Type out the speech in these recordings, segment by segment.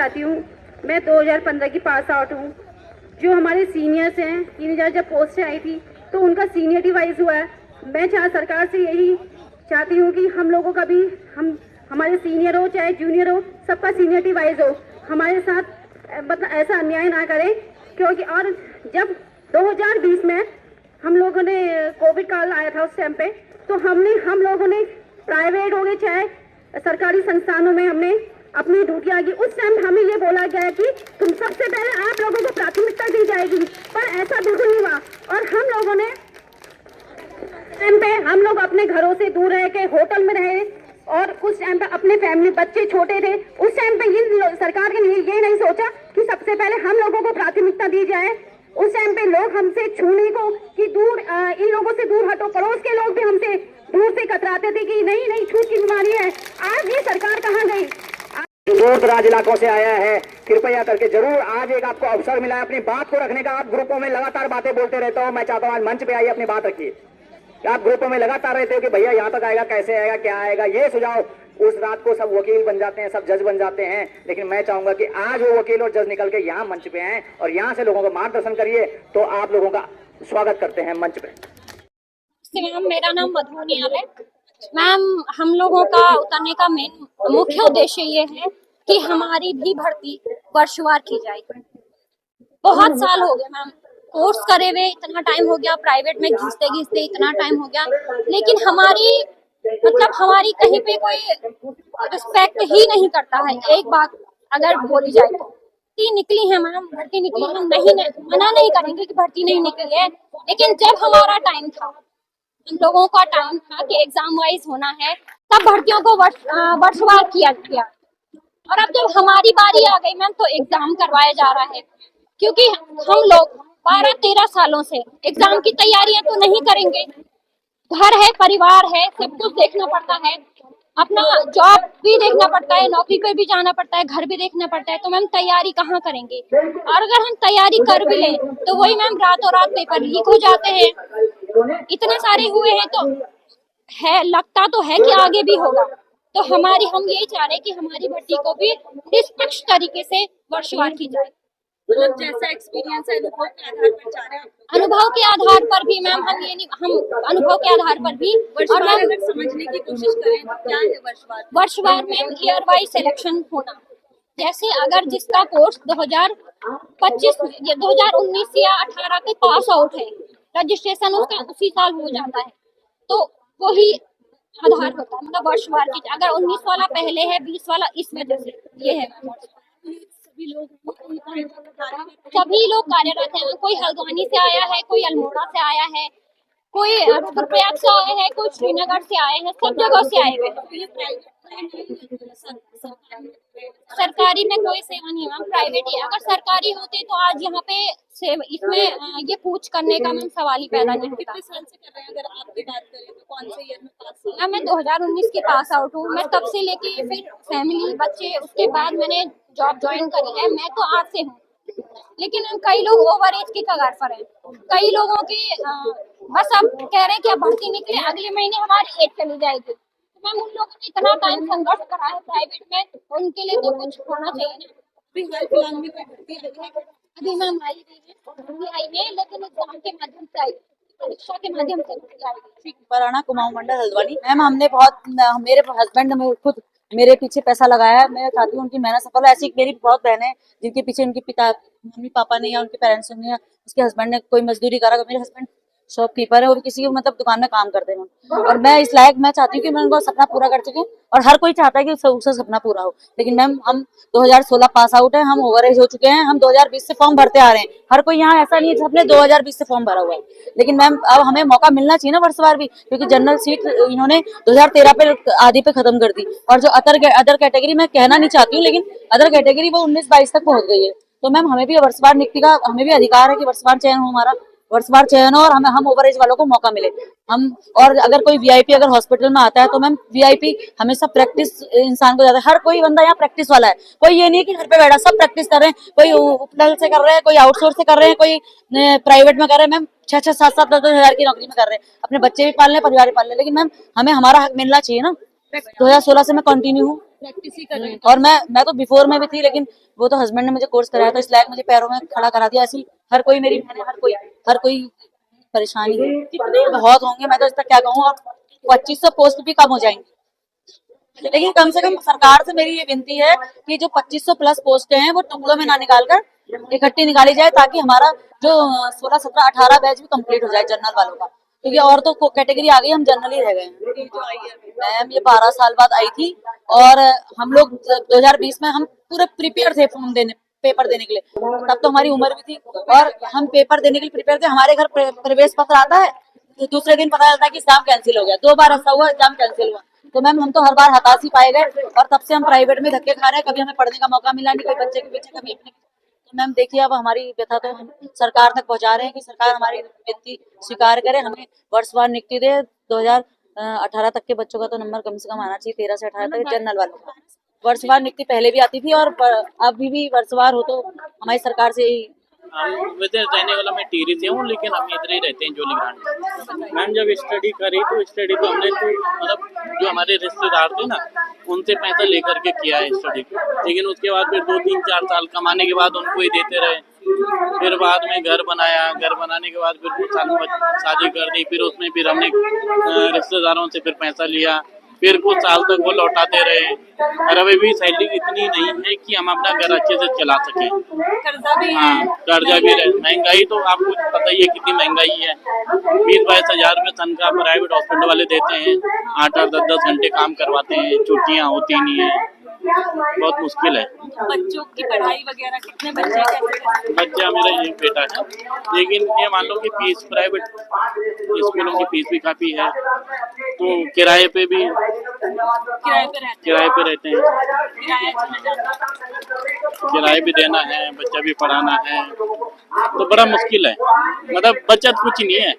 चाहती हूँ, मैं 2015 की पास आउट हूँ। जो हमारे सीनियर्स हैं, 3000 जब पोस्ट आई थी तो उनका सीनियरिटी वाइज हुआ है। मैं सरकार से यही चाहती हूँ कि हम लोगों का भी, हमारे सीनियर हो चाहे जूनियर हो, सबका सीनियरिटी वाइज हो। हमारे साथ मतलब ऐसा अन्याय ना करें, क्योंकि और जब 2020 में हम लोगों ने कोविड काल आया था उस टाइम पे, तो हम लोगों ने प्राइवेट हो गए चाहे सरकारी संस्थानों में हमने अपनी ड्यूटियां की। उस टाइम हमें ये बोला गया कि तुम सबसे पहले आप लोगों को प्राथमिकता दी जाएगी, पर ऐसा बिल्कुल नहीं हुआ। और हम लोगों ने टाइम पे हम लोग अपने घरों से दूर रह के होटल में रहे, और उस टाइम पे अपने फैमिली बच्चे छोटे थे। उस टाइम पे सरकार ने ये नहीं सोचा कि सबसे पहले हम लोगों को प्राथमिकता दी जाए। उस टाइम पे लोग हमसे छूने को कि दूर इन लोगों से दूर हटो, पड़ोस के लोग भी हमसे दूर से कतराते थे कि नहीं नहीं छूत की बीमारी है। आज ये सरकार कहाँ गई? दूर दराज इलाकों से आया है, कृपया करके जरूर आज एक आपको अवसर मिला है अपनी बात को रखने का। आप ग्रुपों में लगातार बातें बोलते रहते हो, मैं चाहता हूँ आज मंच पे आइए, अपनी बात रखिए। आप ग्रुपों में लगातार रहते हो कि भैया यहाँ तक आएगा, कैसे आएगा, क्या आएगा, ये सुझाव। उस रात को सब वकील बन जाते हैं, सब जज बन जाते हैं, लेकिन मैं चाहूंगा कि आज वो वकील और जज निकल के यहाँ मंच पे आए और यहाँ से लोगों का मार्गदर्शन करिए। तो आप लोगों का स्वागत करते हैं मंच पे। मैम, मेरा नाम मधुनिया है। मैम, हम लोगों का उतरने का मुख्य उद्देश्य ये है कि हमारी भी भर्ती वर्षवार की जाए। बहुत साल हो गए मैम कोर्स करे हुए, इतना टाइम हो गया, प्राइवेट में घिसते घिसते इतना टाइम हो गया, लेकिन हमारी कहीं पे कोई रिस्पेक्ट ही नहीं करता है। एक बात अगर बोली जाए तो भर्ती निकली है मैम, भर्ती निकली, हम नहीं मना नहीं करेंगे कि भर्ती नहीं निकली है, लेकिन जब हमारा टाइम था, हम लोगों का टाइम था कि एग्जाम वाइज होना है, तब भर्तियों को वर्षवार किया गया। और अब जब हमारी बारी आ गई मैम, तो एग्जाम करवाया जा रहा है, क्योंकि हम लोग 12-13 सालों से एग्जाम की तैयारियां तो नहीं करेंगे। घर है, परिवार है, सब कुछ देखना पड़ता है, अपना जॉब भी देखना पड़ता है, नौकरी पे भी जाना पड़ता है, घर भी देखना पड़ता है, तो मैम तैयारी कहाँ करेंगे? और अगर हम तैयारी कर भी लें तो वही मैम रातों रात पेपर लीक हो जाते हैं। इतने सारे हुए हैं तो है, लगता तो है कि आगे भी होगा। तो हम यही चाह रहे हैं कि हमारी भर्ती को भी निष्पक्ष तरीके से वर्षवार की जाए। मतलब जैसा एक्सपीरियंस है अनुभव के आधार पर चाह रहे हैं? अनुभव के आधार पर भी मैम, हम अनुभव के आधार पर भी, और मैम अगर समझने की कोशिश करें तो क्या है वर्षवार? वर्षवार में ईयर वाइज सिलेक्शन होना। जैसे अगर जिसका कोर्स 2025 या 2019 या 18 के पास आउट है, रजिस्ट्रेशन उसका उसी साल हो जाता है, तो वही आधार होता है, मतलब वर्षवार की। अगर 19 वाला पहले है, 20 वाला इस वजह से ये है। सभी लोग कार्यरत हैं, कोई हल्द्वानी से आया है, कोई अल्मोड़ा से आया है, कोई रुद्रप्रयाग से आए हैं, कोई श्रीनगर से आए हैं, सब जगह से आए हुए हैं। सरकारी में कोई सेवा नहीं है, प्राइवेट ही। अगर सरकारी होते तो आज यहाँ पे इसमें ये पूछ करने का मैम सवाल ही पैदा नहीं होता। कितने साल से कर रहे हैं? अगर आपकी बात करें तो कौन से ईयर में पास? मैं 2019 के पास आउट हूँ। मैं तब से लेके फिर फैमिली, बच्चे, उसके बाद मैंने जॉब ज्वाइन करी है। मैं तो आज से हूँ, लेकिन कई लोग ओवर एज के कगार पर हैं। कई लोगों के बस अब कह रहे हैं कि अब भर्ती निकले, अगले महीने हमारी एज चली जाएगी। तो मैम, उन लोगों ने इतना टाइम संघर्ष करा है प्राइवेट में, उनके लिए तो कुछ होना चाहिए ना। फिलहाल में कोई भर्ती आई है? अभी मैम आई है, लेकिन एग्जाम के माध्यम से आई, परीक्षा के माध्यम से आई। पराना कुमाऊं मंडल हल्द्वानी। मैम, हमने मेरे हस्बैंड ने खुद मेरे पीछे पैसा लगाया है। मैं चाहती हूँ उनकी मेहनत सफल हो। ऐसी मेरी बहुत बहनें जिनके पीछे उनके मम्मी पापा ने या उनके पेरेंट्स ने या उसके हस्बैंड ने कोई मजदूरी करा। मेरे हस्बैंड शॉपकीपर है और किसी को मतलब दुकान में काम करते हैं, और मैं इस लायक मैं चाहती हूँ कि मैं उनका सपना पूरा कर चुकी हूँ, और हर कोई चाहता है कि उसका सपना पूरा हो। लेकिन मैम, हम 2016 पास आउट है, हम ओवर एज हो चुके हैं, हम 2020 से फॉर्म भरते आ रहे हैं। हर कोई यहाँ ऐसा नहीं है जिसने 2020 से फॉर्म भरा हुआ है। लेकिन मैम, अब हमें मौका मिलना चाहिए ना वर्षवार भी, क्योंकि जनरल सीट इन्होंने 2013 पे आधी पे खत्म कर दी, और जो अदर कैटेगरी मैं कहना नहीं चाहती हूँ, लेकिन अदर कैटेगरी वो 19-22 तक पहुंच गई है। तो मैम, हमें भी वर्षवार नियुक्ति का हमें भी अधिकार है कि वर्षवार चयन हो, हमारा वर्षवार चयन हो, और हम ओवर एज वालों को मौका मिले। और अगर कोई वीआईपी अगर हॉस्पिटल में आता है तो मैम, वीआईपी हमेशा प्रैक्टिस इंसान को ज्यादा, हर कोई बंदा यहाँ प्रैक्टिस वाला है। कोई ये नहीं कि घर पे बैठा, सब प्रैक्टिस कर रहे हैं। कोई उपनल से कर रहे हैं, कोई आउटसोर्स से कर रहे हैं, कोई प्राइवेट में कर रहे हैं। मैम, 6-6, 7-7, 10-10 हजार की नौकरी में कर रहे हैं, अपने बच्चे भी पाल रहे हैं, परिवार भी पाल रहे हैं। लेकिन मैम, हमें हमारा हक मिलना चाहिए ना। 2016 से मैं कंटिन्यू हूँ, प्रैक्टिस ही कर रहे हैं। और मैं तो बिफोर में भी थी, लेकिन वो तो हस्बैंड ने मुझे कोर्स कराया तो इस लायक मुझे पैरों में खड़ा करा दिया। ऐसी हर कोई मेरी बहन है, हर कोई परेशानी है। कितने बहुत होंगे, मैं तो इस तक क्या कहूँ। और 2500 पोस्ट भी कम हो जाएंगी, लेकिन कम से कम सरकार से मेरी ये विनती है कि जो 2500 प्लस पोस्टें हैं वो टुकड़ों में ना निकालकर इकट्ठी निकाली जाए, ताकि हमारा जो 16, 17, 18 बैच भी कंप्लीट हो जाए जनरल वालों का, क्योंकि और तो कैटेगरी आ गई, हम जनरल ही रह गए हैं। मैम ये 12 साल बाद आई थी, और हम लोग 2020 में हम पूरे प्रिपेयर थे फॉर्म देने, पेपर देने के लिए। तब तो हमारी उम्र भी थी और हम पेपर देने के लिए प्रिपेयर थे। हमारे घर प्रवेश पत्र आता है तो दूसरे दिन पता चलता है कि एग्जाम कैंसिल हो गया। 2 बार ऐसा हुआ, एग्जाम कैंसिल हुआ। तो मैम हम तो हर बार हताश ही पाए गए, और तब से हम प्राइवेट में धक्के खा रहे हैं। कभी हमें पढ़ने का मौका मिला नहीं, कोई बच्चे के पीछे, कभी अपने। तो मैम देखिए, अब हमारी व्यथा तो हम सरकार तक पहुंचा रहे हैं कि सरकार हमारी विनती स्वीकार करे, हमें वर्षवार नियुक्ति दे। 2018 तक के बच्चों का तो नंबर कम से कम आना चाहिए, 13 से 18 तक जनरल वालों का। वर्षवार नियुक्ति पहले भी आती थी, और अभी भी वर्षवार हो तो हमारी सरकार से यही। वैसे रहने वाला मैं टिहरी से हूँ, लेकिन हम इधर ही रहते हैं जोलीग्रांट। मैम जब स्टडी करी तो स्टडी तो हमने तो मतलब जो हमारे रिश्तेदार थे ना, उनसे पैसा लेकर के किया है स्टडी, लेकिन उसके बाद फिर 2, 3, 4 साल कमाने के बाद उनको ही देते रहे। फिर बाद में घर बनाया, घर बनाने के बाद फिर कुछ साल में शादी कर दी, फिर उसमें फिर हमने रिश्तेदारों से फिर पैसा लिया, फिर कुछ साल तक वो लौटाते रहे। और अभी भी सैलरी इतनी नहीं है कि हम अपना घर अच्छे से चला सकें। कर्जा भी है। हाँ, कर्जा भी है, महंगाई तो आपको पता ही है कितनी महंगाई है। 20-22 हजार रुपये तनख्वाह प्राइवेट हॉस्पिटल वाले देते हैं, 8-8, 10-10 घंटे काम करवाते हैं, छुट्टियाँ होती नहीं है, बहुत मुश्किल है। बच्चों की पढ़ाई वगैरह, कितने बच्चे कैसे? बच्चा मेरा एक बेटा है, लेकिन ये मान लो कि फीस प्राइवेट स्कूलों की फीस भी काफ़ी है, तो किराए पे भी किराए पे रहते हैं। किराए पे रहते हैं, किराए भी देना है, बच्चा भी पढ़ाना है, तो बड़ा मुश्किल है। मतलब बचत कुछ नहीं है,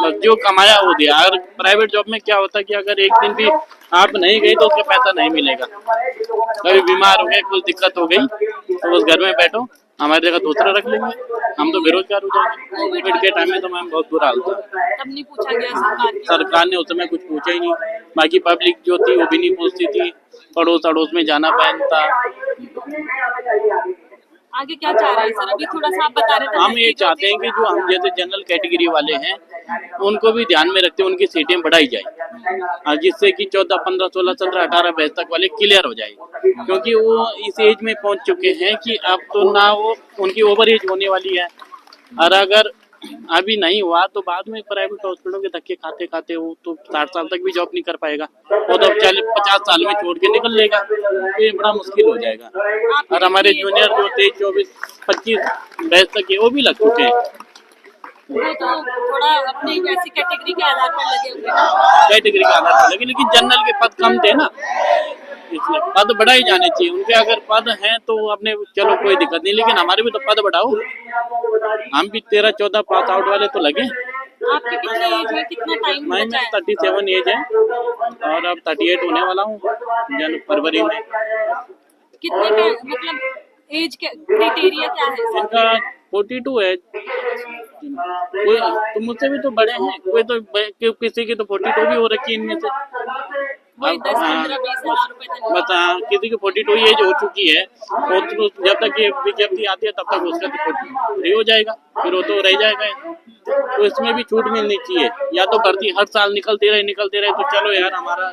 बस जो कमाया वो दिया। और प्राइवेट जॉब में क्या होता है कि अगर एक दिन भी आप नहीं गए तो उसका पैसा नहीं मिलेगा। कभी बीमार हो गए, कुछ दिक्कत हो गई, तो बस घर में बैठो, हमारी जगह दूसरा रख लेंगे, हम तो बेरोजगार हो जाएंगे। कोविड के टाइम में तो मैम बहुत बुरा हाल था। तब नहीं पूछा गया सरकार ने उस समय कुछ पूछा ही नहीं। बाकी पब्लिक जो थी वो भी नहीं पूछती थी, पड़ोस अड़ोस में जाना पहनता। आगे क्या चाह रहे हैं सर? अभी थोड़ा सा आप बता रहे थे। हम ये चाहते हैं कि जो हम जैसे जनरल कैटेगरी वाले हैं उनको भी ध्यान में रखते हुए उनकी सीटें बढ़ाई जाए, जिससे कि 14, 15, 16, 17, 18 बैच तक वाले क्लियर हो जाए, क्योंकि वो इस एज में पहुंच चुके हैं कि अब तो ना वो उनकी ओवर एज होने वाली है। और अगर अभी नहीं हुआ तो बाद में प्राइवेट हॉस्पिटलों के धक्के खाते खाते वो तो 60 साल तक भी जॉब नहीं कर पाएगा, वो तो 40-50 साल में छोड़ के निकल लेगा, तो ये बड़ा मुश्किल हो जाएगा। और हमारे जूनियर जो 23, 24, 25 बैच तक के वो भी लग चुके हैं। वो तो थोड़ा अपनी वैसी कैटेगरी के आधार पर लगे हुए। कैटेगरी के आधार पर, लेकिन जनरल के पद कम थे ना, इसलिए पद बढ़ाई जाने चाहिए उनके। अगर पद हैं तो अपने चलो कोई दिक्कत नहीं, लेकिन हमारे भी तो पद बढ़ाओ। हम भी 13-14 पास आउट वाले तो लगे। आपकी कितनी एज है, कितना टाइम मैं बचा है? 37 एज है और अब 38 होने वाला हूँ फरवरी में। कितने का मतलब एज क्राइटेरिया क्या है सर? इनका 42 है, कोई तो मुझसे भी तो बड़े हैं, कोई तो किसी की तो 42 भी हो रखी है इनमें से। वही 10, 15, 20 हजार रुपए तक। बस हाँ, किसी की 42 एज हो चुकी है, तो जब तक ये विज्ञप्ति आती है तब तक उसका तो फ्री हो जाएगा, फिर वो तो रह जाएगा। तो इसमें भी छूट मिलनी चाहिए, या तो भर्ती हर साल निकलते रहे तो चलो यार, हमारा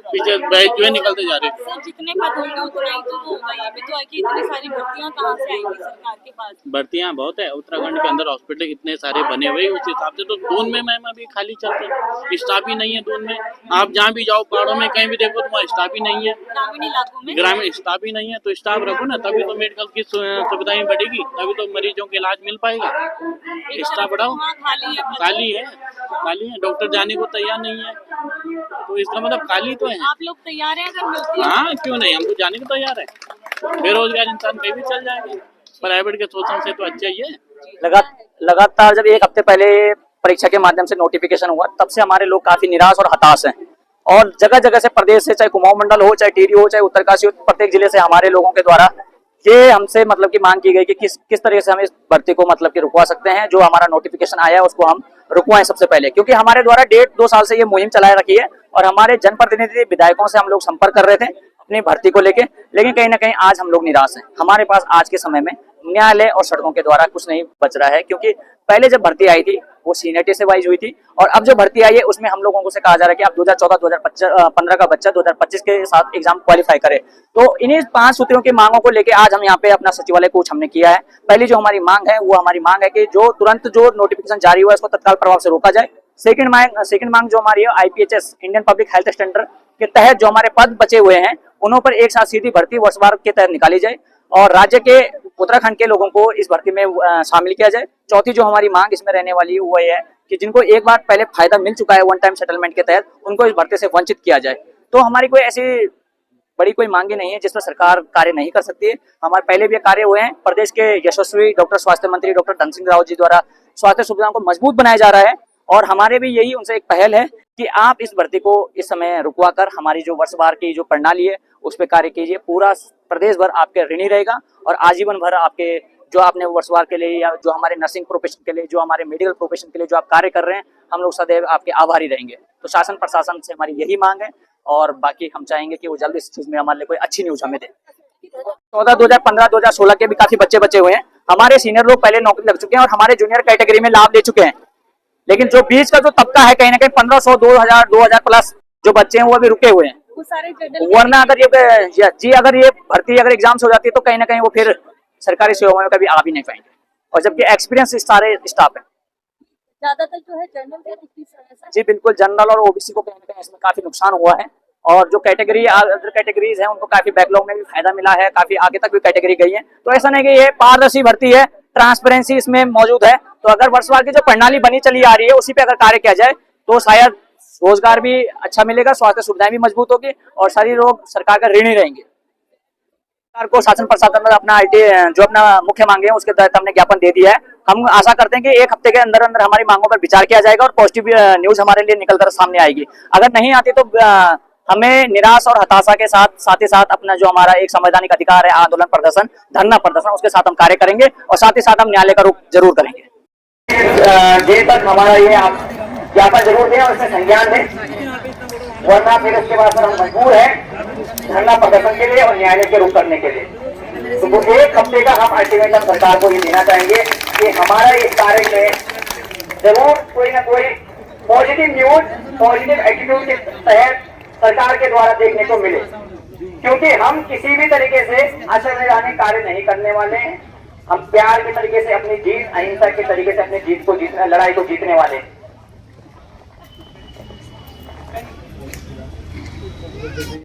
पीछे बैच जो है निकलते जा रहे। सर जितने पद होंगे उतना ही तो होगा। ये भी तो है कि इतनी सारी भर्तियां कहाँ से आएंगी सरकार के पास? भर्तियां बहुत है, उत्तराखंड के अंदर हॉस्पिटल इतने सारे बने हुए, उस हिसाब से तो दून में मैम अभी खाली चलते हैं, स्टाफ ही नहीं है दून में। आप जहाँ भी जाओ पहाड़ों में कहीं भी देखो तो वहाँ स्टाफ ही नहीं है, ग्रामीण इलाकों में ग्रामीण स्टाफ ही नहीं है। तो स्टाफ रखो ना, तभी तो मेडिकल की सुविधाएं बढ़ेगी, तभी तो मरीजों के इलाज मिल पाएगा। स्टाफ बढ़ाओ। वहाँ खाली है। खाली है, डॉक्टर जाने को तैयार नहीं है, तो इसका मतलब खाली तो है। आप लोग तैयार हैं अगर मिलती है? हाँ क्यों नहीं, हम तो जाने को तैयार है। बेरोजगार इंसान कहीं भी चल जाएगा, प्राइवेट के शोषण से तो अच्छा ही है। लगातार जब 1 हफ्ते पहले परीक्षा के माध्यम से नोटिफिकेशन हुआ, तब से हमारे लोग काफी निराश और हताश हैं। और जगह जगह से, प्रदेश से, चाहे कुमाऊं मंडल हो, चाहे टिहरी हो, चाहे उत्तरकाशी हो, प्रत्येक जिले से हमारे लोगों के द्वारा ये हमसे मतलब की मांग की गई कि किस तरह से हम इस भर्ती को मतलब कि रुकवा सकते हैं। जो हमारा नोटिफिकेशन आया है उसको हम रुकवाएं सबसे पहले, क्योंकि हमारे द्वारा 1.5-2 साल से ये मुहिम चलाए रखी है और हमारे जनप्रतिनिधि विधायकों से हम लोग संपर्क कर रहे थे। अपनी भर्ती को लेके, लेकिन कहीं ना कहीं आज हम लोग निराश हैं। हमारे पास आज के समय में न्यायालय और सड़कों के द्वारा कुछ नहीं बच रहा है, क्योंकि पहले जब भर्ती आई थी वो सीनियरिटी से वाइज हुई थी, और अब जो भर्ती आई है उसमें हम लोगों को से कहा जा रहा है कि आप 2014-2015 का बच्चा 2025 के साथ एग्जाम क्वालिफाई करे। तो इन्हीं 5 सूत्रों की मांगों को लेकर आज हम यहाँ पे अपना सचिवालय कूच हमने किया है। पहली जो हमारी मांग है वो हमारी मांग है कि जो तुरंत जो नोटिफिकेशन जारी हुआ है उसको तत्काल प्रभाव से रोका जाए। सेकंड मांग जो हमारी है IPHS Indian public health standard के तहत जो हमारे पद बचे हुए हैं उन पर एक साथ सीधी भर्ती वर्षवार के तहत निकाली जाए और राज्य के उत्तराखंड के लोगों को इस भर्ती में शामिल किया जाए। चौथी जो हमारी मांग इसमें रहने वाली है वो ये है कि जिनको एक बार पहले फायदा मिल चुका है वन टाइम सेटलमेंट के तहत, उनको इस भर्ती से वंचित किया जाए। तो हमारी कोई ऐसी बड़ी कोई मांगे नहीं है जिसमें सरकार कार्य नहीं कर सकती है। हमारे पहले भी कार्य हुए हैं। प्रदेश के यशस्वी डॉक्टर स्वास्थ्य मंत्री डॉक्टर धन सिंह रावत जी द्वारा स्वास्थ्य सुविधाओं को मजबूत बनाया जा रहा है, और हमारे भी यही उनसे एक पहल है कि आप इस भर्ती को इस समय रुकवा कर हमारी जो वर्षवार की जो प्रणाली है उस पर कार्य कीजिए। पूरा प्रदेश भर आपके ऋणी रहेगा और आजीवन भर आपके जो आपने वर्षवार के लिए या जो हमारे नर्सिंग प्रोफेशन के लिए, जो हमारे मेडिकल प्रोफेशन के लिए जो आप कार्य कर रहे हैं, हम लोग सदैव आपके आभारी रहेंगे। तो शासन प्रशासन से हमारी यही मांग है, और बाकी हम चाहेंगे कि वो जल्दी इस चीज में हमारे लिए कोई अच्छी न्यूज हमें दे। 2015, 2016 के भी काफी बच्चे बचे हुए हैं। हमारे सीनियर लोग पहले नौकरी लग चुके हैं और हमारे जूनियर कैटेगरी में लाभ ले चुके हैं, लेकिन जो बीच का जो तबका है कहीं ना कहीं 1500, 2000 प्लस जो बच्चे हैं वो अभी रुके हुए हैं। वो सारे जनरल वरना अगर ये भर्ती अगर एग्जाम्स हो जाती है तो कहीं ना कहीं वो फिर सरकारी सेवाओं में कभी आ भी नहीं पाएंगे, और जबकि एक्सपीरियंस सारे स्टाफ है। ज्यादातर जो है जनरल के जी बिल्कुल, जनरल और OBC को कहीं ना कहीं इसमें काफी नुकसान हुआ है, और जो अदर कैटेगरीज हैं उनको काफी बैकलॉग में भी फायदा मिला है, काफी आगे तक भी कैटेगरी गई है। तो ऐसा नहीं कि ये पारदर्शी भर्ती है, ट्रांसपेरेंसी इसमें मौजूद है। तो अगर वर्षवार की जो प्रणाली बनी चली आ रही है उसी पे अगर कार्य किया जाए तो शायद रोजगार भी अच्छा मिलेगा, स्वास्थ्य सुविधाएं भी मजबूत होगी और सारी लोग सरकार का ऋणी रहेंगे। सरकार को शासन प्रशासन में अपना जो अपना मुख्य मांगे हैं उसके तहत हमने ज्ञापन दे दिया है। हम आशा करते हैं कि 1 हफ्ते के अंदर अंदर हमारी मांगों पर विचार किया जाएगा और पॉजिटिव न्यूज हमारे लिए निकल कर सामने आएगी। अगर नहीं आती तो हमें निराश और हताशा के साथ ही साथ अपना जो हमारा एक संवैधानिक अधिकार है आंदोलन प्रदर्शन, धरना प्रदर्शन, उसके साथ हम कार्य करेंगे और साथ ही साथ हम न्यायालय का रुख जरूर करेंगे। देर तक हमारा ये आप ज्ञापन जरूर दें और इसमें संज्ञान दें, वरना फिर उसके बाद हम मजबूर है धरना प्रदर्शन के लिए और न्यायालय के रुख करने के लिए। तो वो 1 हफ्ते का हम अल्टीमेटम सरकार को ये देना चाहेंगे कि हमारा इस कार्य में जरूर कोई ना कोई पॉजिटिव न्यूज, पॉजिटिव एटीट्यूड के तहत सरकार के द्वारा देखने को मिले, क्योंकि हम किसी भी तरीके से असंवैधानिक कार्य नहीं करने वाले हैं। हम प्यार के तरीके से अपनी जीत, अहिंसा के तरीके से अपनी लड़ाई को जीतने वाले हैं।